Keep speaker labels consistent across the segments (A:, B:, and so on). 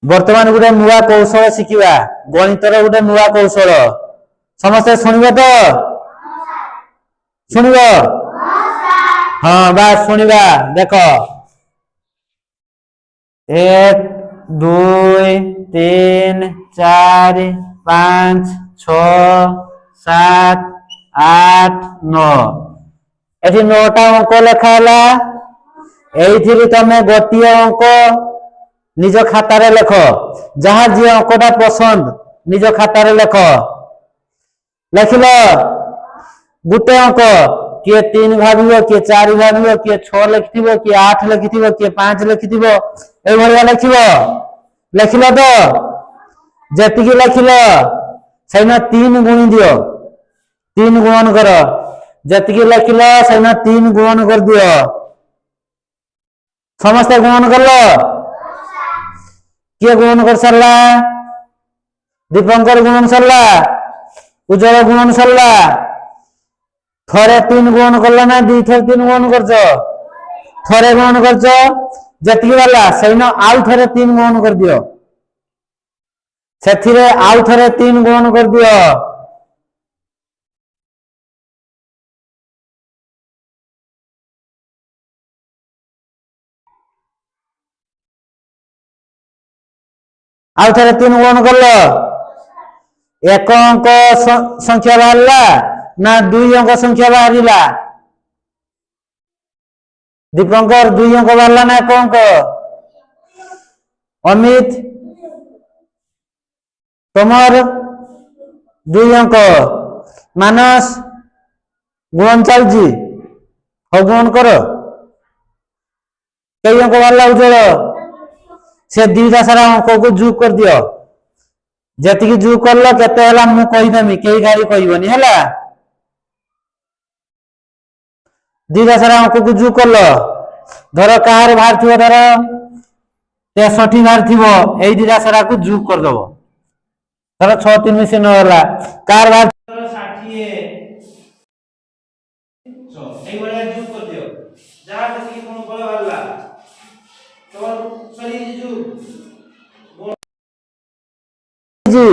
A: बर्तमान गोटे नुआ कौशल शिखा गणितर गोटे नुआ कौशल समस्ते शुणव तो शुणव हाँ बात शुणा देख 1 2 3 4 5 6 7 8 9 ये 9टा अंक लिखाला ये तुम गोटे अंक निज खातार लेख जहाँ जी अंकटा पसंद निज खातार लेख लिखल गोटे अंक किए 3 भाव किए 4 भाव किए 6 लिखि किए 8 लिखि किए 5 लिखि ये लिख लिखल तो जी लिखल से 3 गुणी दियो 3 गुणन कर जी लिखल से 3 गुणन कर दियो समस्ते गुणन कर किए गुणन कर सारा दीपंकर गुणन सरला उज्जवल गुणन सरला थरे 3 गुणन करला ना 2 थर 3 गुणन करछ थरे गुणन करछ जति वाला सैन आउ थरे 3 गुणन कर दियो सेथिरे आउ थरे 3 गुणन कर दियो आउ थे 3 गुण कर एक अंक संख्या बाहरला ना 2 अंक संख्या बाहरला दीपंकर 2 अंक बाहरला ना 1 अंक अमित तमर 2 अंक मानस गुण चलजी हो गुण कर कई अंक बाहरला उज्जवल से 2टा सारा अंक को जुग कर दियो जति जुग कर केते हला मु कहिदेमी कई गाड़ी कहबनी हला 2टा सारा अंक को जुग कर धर कहार बाहर थी धर 63 बाहर थी यही 2टा सारा को जुग कर दबो धर 6 3 मिसे न होला कार बाहर 60 एई वाला जुग कर दियो जहां जति कोन बळ वाला तो सरी जी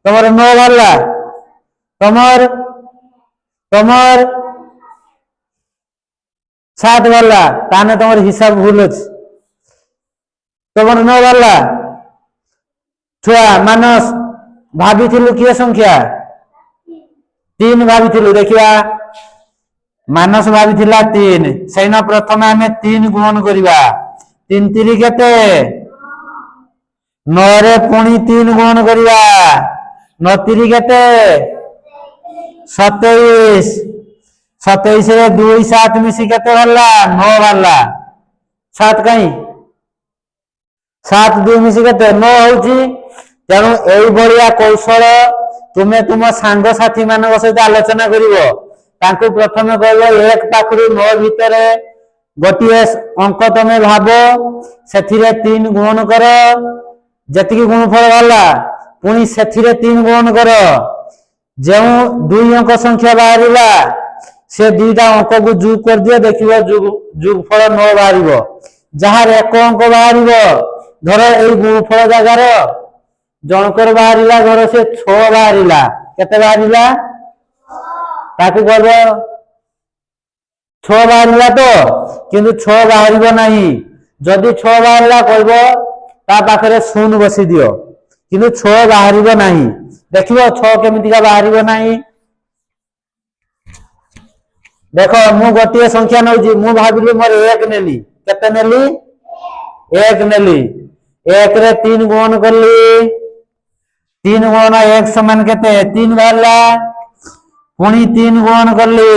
A: तमर 9 वाला तमर 7 वाला ताने तमर हिसाब भूल अछि तमर 9 वाला छुआ मानस भाभी थिलु किए संख्या 3 भाभी थिलु देखिया मानस भाभी थिला 3 सैना प्रथम हमें 3 गुणन करिवा 3 3 केते 9 रे पुणी 3 गुणन करिवा 9 3 केते 27 27 रे 2 7 मिसी केते भरला 9 भरला 7 कहीं 7 2 मिसी केते 9 होची तेणु एई बढिया कौशल तुमे तुम सांग साथी मानक सहित आलोचना करिवो तांको प्रथम कहबो 1 पाखरु 9 भितरे गोटिए अंक तमे भाबो सेथिरे 3 गुणन कर जति गुणफल वाला पुणी सेथिरे 3 गुणन कर जो 2 अंक संख्या बाहरिला से 2टा अंक को जुग कर दियो देखिबो जुगफल 9 बाहरिबो जहार 1 अंक बाहरिबो धर एई गुणफल जगार जनकर बाहरिला धर से 6 बाहरिला केते बाहरिला ताकू कहबो 6 बाहरिला तो किंतु 6 बाहरिबो नाही जदि 6 बाहरिला कहबो ता पाखरे शून्य बसी दियो किंतु 6 बाहरिबो नाही देखिबो 6 केमितिका बाहरिबो नाही देखो मु गोटिए संख्या नउजी मु भाबिली मोर 1 नेली केते नेली 1 नेली 1 रे 3 गुणन करली 3 गुणन 1 समान केते 3 बाहरला पुणी 3 गुणन करली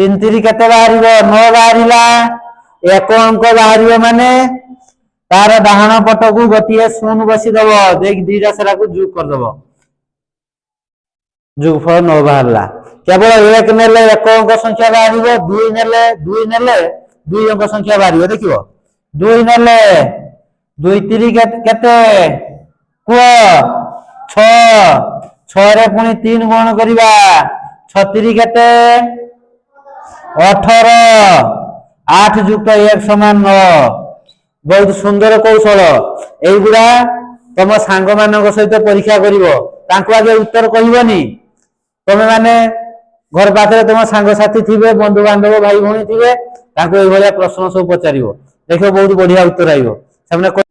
A: 3 3 केते बाहरिबो 9 बाहरिला 1 अंक बाहरिबो माने तार डाहाण पट को गोटे शून्य बसी दब देख 2टा सारा को जुग कर दब जुगफल 9 बाहरला केवल 1 नेले 1 अंक संख्या बाहरिबो 2 नेले 2 अंक संख्या बाहरिबो देखिबो 2 नेले 2 3 केते को 6 6 रे पुणी 3 गुण करिवा 6 3 केते 18 8 युक्त 1 समान 9 बहुत सुंदर कौशल এইগুड़ा तुम सांग मान सहित परीक्षा कर आगे उत्तर कहबनी तुम्हें माने घर पाखे तुम सांगसाथी थे बंधु बांधव भाई भाई थे प्रश्न सब पचार देखो बहुत बढ़िया उत्तर आइब।